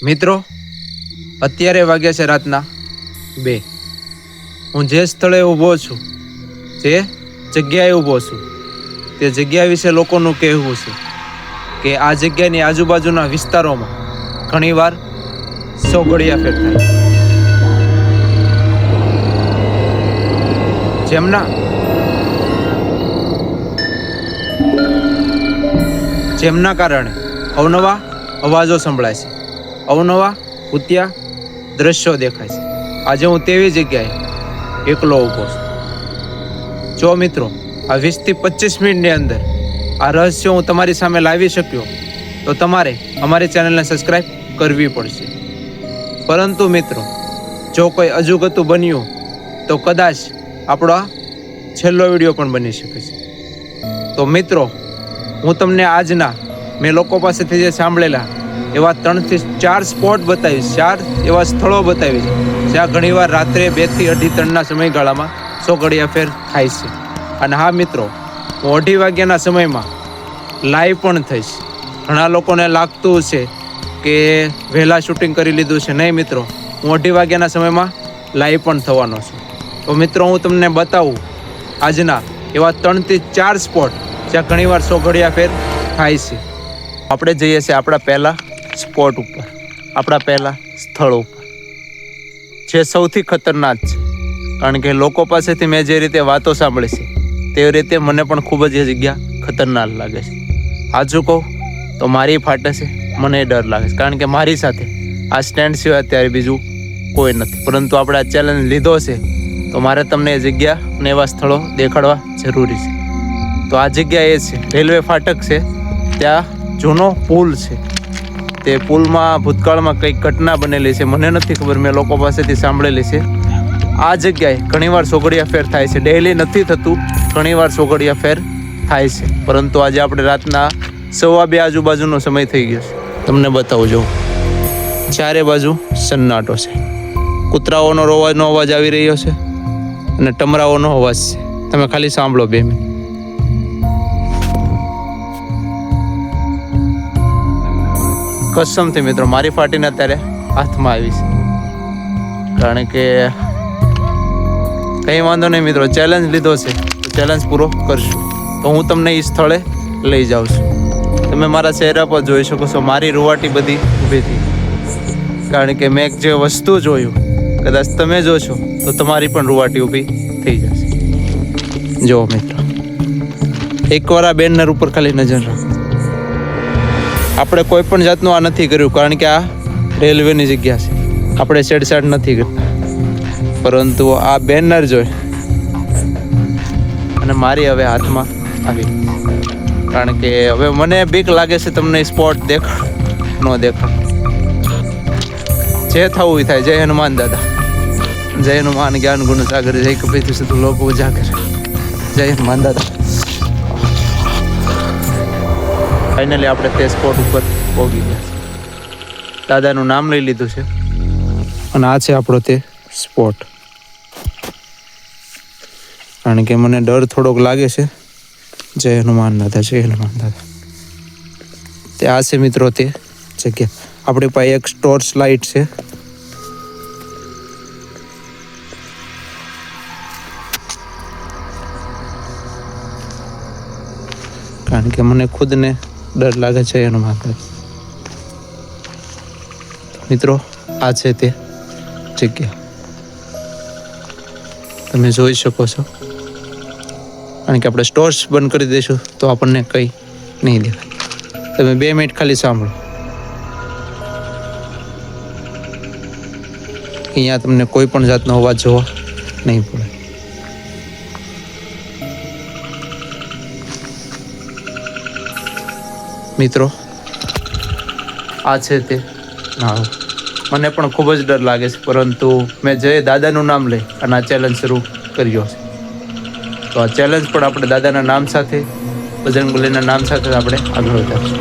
મિત્રો, અત્યારે વાગ્યા છે રાતના 2। હું જે સ્થળે ઊભો છું, જે જગ્યાએ ઊભો છું, તે જગ્યા વિશે લોકોનું કહેવું છે કે આ જગ્યાની આજુબાજુના વિસ્તારોમાં ઘણીવાર સોગડિયા ફેર થાય, જેમના કારણે અવનવા અવાજો સંભળાય છે, અવનવા ભૂતિયા દ્રશ્યો દેખાય છે। આજે હું તેવી જગ્યાએ એકલો ઊભો છું। જો મિત્રો, આ 20 થી 25 મિનિટની અંદર આ રહસ્ય હું તમારી સામે લાવી શક્યો તો તમારે અમારી ચેનલને સબસ્ક્રાઈબ કરવી પડશે। પરંતુ મિત્રો, જો કોઈ અજુગતું બન્યું તો કદાચ આપણો આ છેલ્લો વિડીયો પણ બની શકે છે। તો મિત્રો, હું તમને આજના મેં લોકો પાસેથી જે સાંભળેલા એવા 3 થી 4 સ્પોટ બતાવીશ, 4 એવા સ્થળો બતાવીશ જ્યાં ઘણીવાર રાત્રે 2 થી 2:30 સમયગાળામાં સોગડિયા ફેર થાય છે। અને હા મિત્રો, હું 2:30 વાગ્યાના સમયમાં લાઈવ પણ થઈશ। ઘણા લોકોને લાગતું છે કે વહેલા શૂટિંગ કરી લીધું છે, નહીં મિત્રો, હું 2:30 વાગ્યાના સમયમાં લાઈવ પણ થવાનો છું। તો મિત્રો, હું તમને બતાવું આજના એવા 3 થી 4 સ્પોટ જ્યાં ઘણીવાર સોગડિયા ફેર થાય છે। આપણે જઈએ છીએ આપણા પહેલા સ્પોટ ઉપર, આપણા પહેલા સ્થળ ઉપર, જે સૌથી ખતરનાક છે। કારણ કે લોકો પાસેથી મેં જે રીતે વાતો સાંભળી છે તે રીતે મને પણ ખૂબ જ એ જગ્યા ખતરનાક લાગે છે। સાચું કહું તો મારી ફાટે છે, મને ડર લાગે છે, કારણ કે મારી સાથે આ સ્ટેન્ડ સિવાય અત્યારે બીજું કોઈ નથી। પરંતુ આપણે આ ચેલેન્જ લીધો છે તો મારે તમને એ જગ્યા અને એવા સ્થળો દેખાડવા જરૂરી છે। તો આ જગ્યા એ છે, રેલવે ફાટક છે, ત્યાં જૂનો પુલ છે। તે પુલમાં ભૂતકાળમાં કંઈક ઘટના બનેલી છે, મને નથી ખબર, મેં લોકો પાસેથી સાંભળેલી છે। આ જગ્યાએ ઘણીવાર સોગડિયા ફેર થાય છે, ડેઈલી નથી થતું, ઘણીવાર સોગડિયા ફેર થાય છે। પરંતુ આજે આપણે રાતના 2:15 આજુબાજુનો સમય થઈ ગયો છે। તમને બતાવું જો, ચારે બાજુ સન્નાટો છે, કૂતરાઓનો રોવાનો અવાજ આવી રહ્યો છે અને ટમરાઓનો અવાજ છે। તમે ખાલી સાંભળો 2 મિનિટ। કસમથી મિત્રો, મારી ફાટીને અત્યારે હાથમાં આવી છે, કારણ કે કંઈ વાંધો નહીં મિત્રો, ચેલેન્જ લીધો છે તો ચેલેન્જ પૂરો કરશું। તો હું તમને એ સ્થળે લઈ જાઉં છું। તમે મારા ચહેરા પર જોઈ શકો છો, મારી રૂવાટી બધી ઊભી થઈ, કારણ કે મેં જે વસ્તુ જોયું, કદાચ તમે જોશો તો તમારી પણ રૂવાટી ઊભી થઈ જશે। જુઓ મિત્રો, એકવાર આ બેનર ઉપર ખાલી નજર રાખો। આપણે કોઈ પણ જાતનું આ નથી કર્યું, કારણ કે આ રેલવેની જગ્યા છે, આપણે છેડછાડ નથી કરતા। પરંતુ આ બેનર જોઈ અને મારી હવે હાથમાં આવી, કારણ કે હવે મને બીક લાગે છે તમને સ્પોટ દેખાડ ન દેખાડ, જે થવું એ થાય। જય હનુમાન દાદા, જય હનુમાન જ્ઞાન ગુણ સાગર, જય કપિલ સિદ્ધુ લોક ઉજાગર, જય હનુમાન દાદા। ફાઇનલી આપણે તે સ્પોટ ઉપર પહોંચી ગયા છે, દાદાનું નામ લઈ લીધું છે અને આ છે આપણો તે સ્પોટ। કારણ કે મને ડર થોડોક લાગે છે। જય હનુમાન દાદા, જય હનુમાન દાદા। તે આ છે મિત્રો તે જગ્યા। આપણી પાસે એક ટોર્ચ લાઇટ છે, કારણ કે મને ખુદને ડર લાગે છે હનુમાન દાદા। મિત્રો, આ છે તે જગ્યા, તમે જોઈ શકો છો। કારણ કે આપણે ટોર્ચ બંધ કરી દઈશું તો આપણને કંઈ નહીં દેખાય। તમે 2 મિનિટ ખાલી સાંભળો। અહીંયા તમને કોઈ પણ જાતનો અવાજ જોવા નહીં પડે। મિત્રો, આ છે તે નાળું। મને પણ ખૂબ જ ડર લાગે છે, પરંતુ મેં જય દાદાનું નામ લઈ અને આ ચેલેન્જ શરૂ કર્યો છે। તો આ ચેલેન્જ પણ આપણે દાદાના નામ સાથે, બજરંગબલીના નામ સાથે આપણે આગળ વધારશું।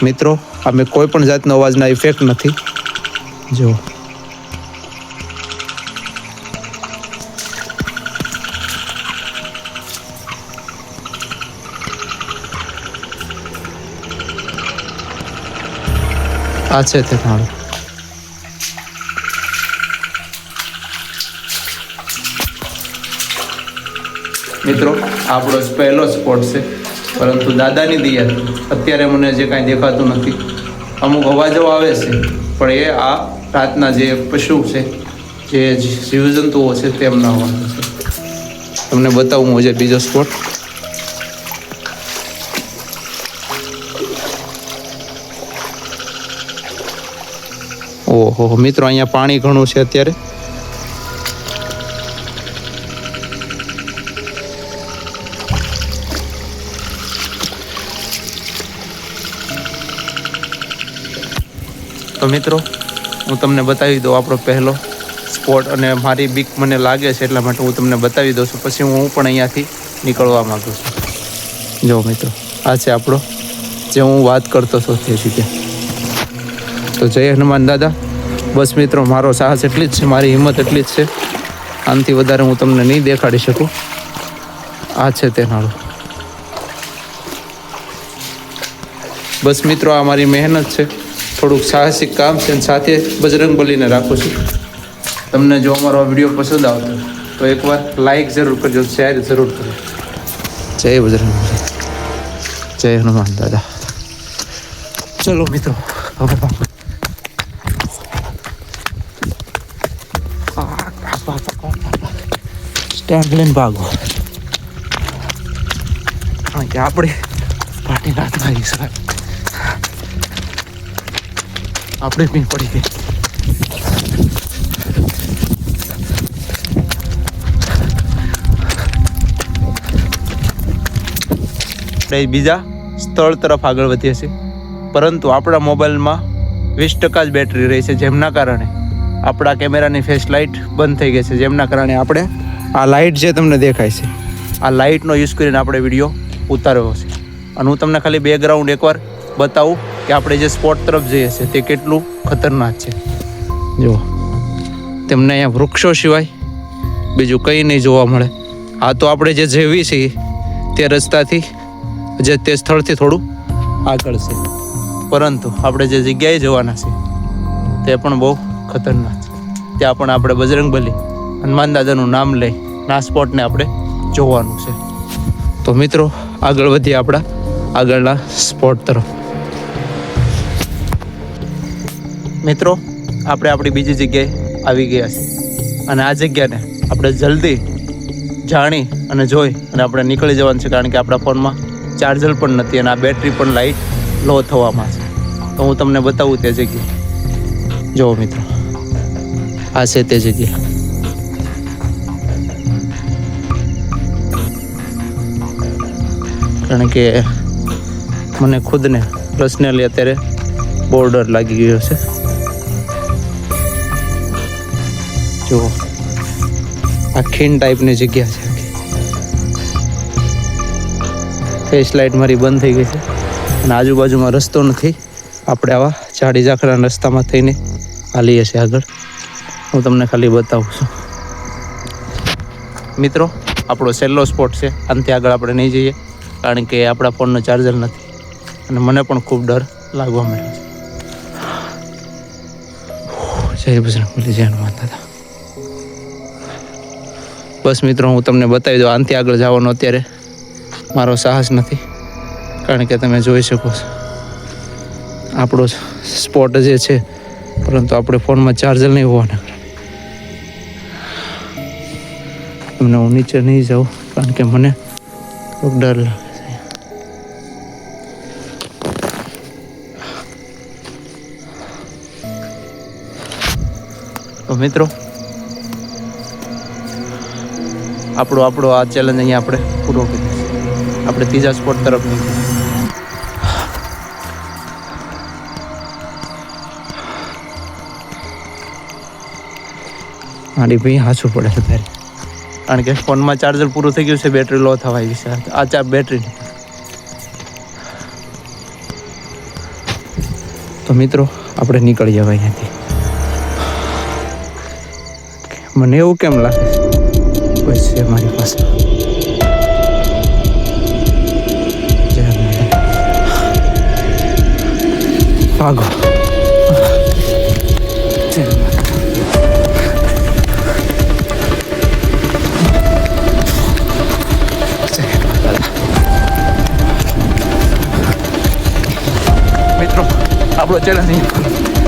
મિત્રો, અમે કોઈ પણ જાતનો અવાજના ઇફેક્ટ નથી, જો આ છે તે નાળું. મિત્રો આપણો પહેલો સ્પોટ છે, પરંતુ દાદાની દયાથી અત્યારે મને જે કાંઈ દેખાતું નથી. અમુક અવાજો આવે છે, પણ એ આ રાતના જે પશુ છે, જે જીવજંતુઓ છે તેમના અવાજો છે. તમને બતાવું હું જે બીજો સ્પોટ. ઓહો મિત્રો, અહીંયા પાણી ઘણું છે અત્યારે. તો મિત્રો હું તમને બતાવી દઉં આપણો પહેલો સ્પોટ, અને મારી બીક મને લાગે છે એટલા માટે હું તમને બતાવી દઉં છું. પછી હું પણ અહીંયાથી નીકળવા માગું છું. જો મિત્રો, આ છે આપણો જે હું વાત કરતો હતો તે જગ્યા. તો જય હનુમાન દાદા. બસ મિત્રો, મારો સાહસ એટલી જ છે, મારી હિંમત એટલી જ છે. આનાથી વધારે હું તમને નહીં દેખાડી શકું. આ છે તે નાળું. બસ મિત્રો, આ મારી મહેનત છે, થોડુંક સાહસિક કામ છે, અને સાથે બજરંગબલીને રાખું છું. તમને જો અમારો વિડીયો પસંદ આવતો તો એકવાર લાઈક જરૂર કરજો, શેર જરૂર કરજો. જય બજરંગબલી, જય હનુમાન દાદા. ચલો મિત્રો, હવે સ્ટેન્ડ લઈને ભાગો, કારણ કે આપણે પાર્ટી રાત લાગી શકાય. આપણે બી પડી ગઈ. આપણે બીજા સ્થળ તરફ આગળ વધીએ છીએ, પરંતુ આપણા મોબાઈલમાં 20% જ બેટરી રહી છે, જેમના કારણે આપણા કેમેરાની ફ્લેશ લાઇટ બંધ થઈ ગઈ છે. જેમના કારણે આપણે આ લાઇટ જે તમને દેખાય છે, આ લાઇટનો યુઝ કરીને આપણે વિડીયો ઉતાર્યો છે. અને હું તમને ખાલી બેકગ્રાઉન્ડ એકવાર બતાવું કે આપણે જે સ્પોટ તરફ જઈએ છીએ તે કેટલું ખતરનાક છે. જુઓ, તેમને અહીંયા વૃક્ષો સિવાય બીજું કંઈ નહીં જોવા મળે. આ તો આપણે જે જેવી છીએ તે રસ્તાથી, જે તે સ્થળથી થોડું આગળ છે, પરંતુ આપણે જે જગ્યાએ જવાના છે તે પણ બહુ ખતરનાક છે. ત્યાં પણ આપણે બજરંગબલી હનુમાન દાદાનું નામ લઈ આ સ્પોટને આપણે જોવાનું છે. તો મિત્રો, આગળ વધીએ આપણા આગળના સ્પોટ તરફ. મિત્રો, આપણે આપણી બીજી જગ્યાએ આવી ગયા છે, અને આ જગ્યાને આપણે જલ્દી જાણી અને જોઈ અને આપણે નીકળી જવાનું છે, કારણ કે આપણા ફોનમાં ચાર્જર પણ નથી અને આ બેટરી પણ લાઇટ લો થવામાં છે. તો હું તમને બતાવું તે જગ્યા. જુઓ મિત્રો, આ છે તે જગ્યા. કારણ કે મને ખુદને પર્સનલી અત્યારે બહુ ડર લાગી ગયો છે. જુઓ, આ ખીણ ટાઈપની જગ્યા છે. ફ્લેશ લાઇટ મારી બંધ થઈ ગઈ છે અને આજુબાજુમાં રસ્તો નથી. આપણે આવા ઝાડી ઝાકડાના રસ્તામાં થઈને હાલીએ છીએ આગળ. હું તમને ખાલી બતાવું છું. મિત્રો, આપણો છેલ્લો સ્પોટ છે. આનાથી આગળ આપણે નહીં જઈએ, કારણ કે આપણા ફોનનો ચાર્જર નથી અને મને પણ ખૂબ ડર લાગવા માંડ્યો છે. જય બજરંગબલી, જય હનુમાન દાદા. બસ મિત્રો, હું તમને બતાવી દઉં. આનાથી આગળ જવાનો અત્યારે મારો સાહસ નથી, કારણ કે તમે જોઈ શકો છો આપણો સ્પોટ જે છે, પરંતુ આપણે ફોનમાં ચાર્જર નહીં હોવાના એમને હું નીચે નહીં જાઉં, કારણ કે મને ખૂબ ડર લાગે છે. તો મિત્રો, આપણો આ ચેલેન્જ અહીંયા આપણે પૂરો કરીએ. આપણે ત્રીજા સ્પોટ તરફ નીકળીએ. મારી ભાઈ હાચું પડે છે ત્યારે, કારણ કે ફોનમાં ચાર્જર પૂરું થઈ ગયું છે, બેટરી લો થવા આવી છે. આ બેટરી. તો મિત્રો, આપણે નીકળી જવાય અહીંયાથી. મને એવું કેમ લાગે કોઈ છે મારી પાસે. ભાગો. આપણો ચેનલ નહીં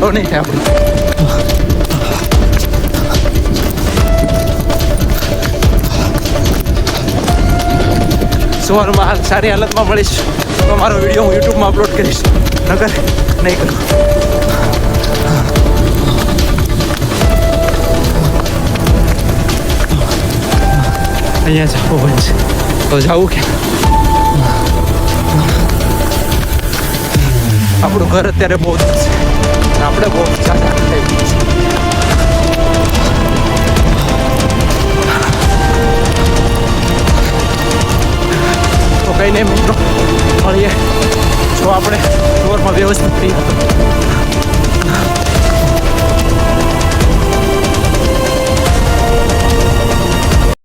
હવે નહીં થાય આપણું. સવારમાં હાલ સારી હાલતમાં મળીશ તો મારો વિડીયો હું યુટ્યુબમાં અપલોડ કરીશ, નકર નહીં કરું. અહીંયા જવું બનશે તો જવું કે આપણું ઘર અત્યારે બહુ દૂર છે, આપણે બહુ સારા થઈ ગયું છે. તો કંઈ નહીં મિત્રો, મળીએ જો આપણે ટૂરમાં વ્યવસ્થિત થઈ.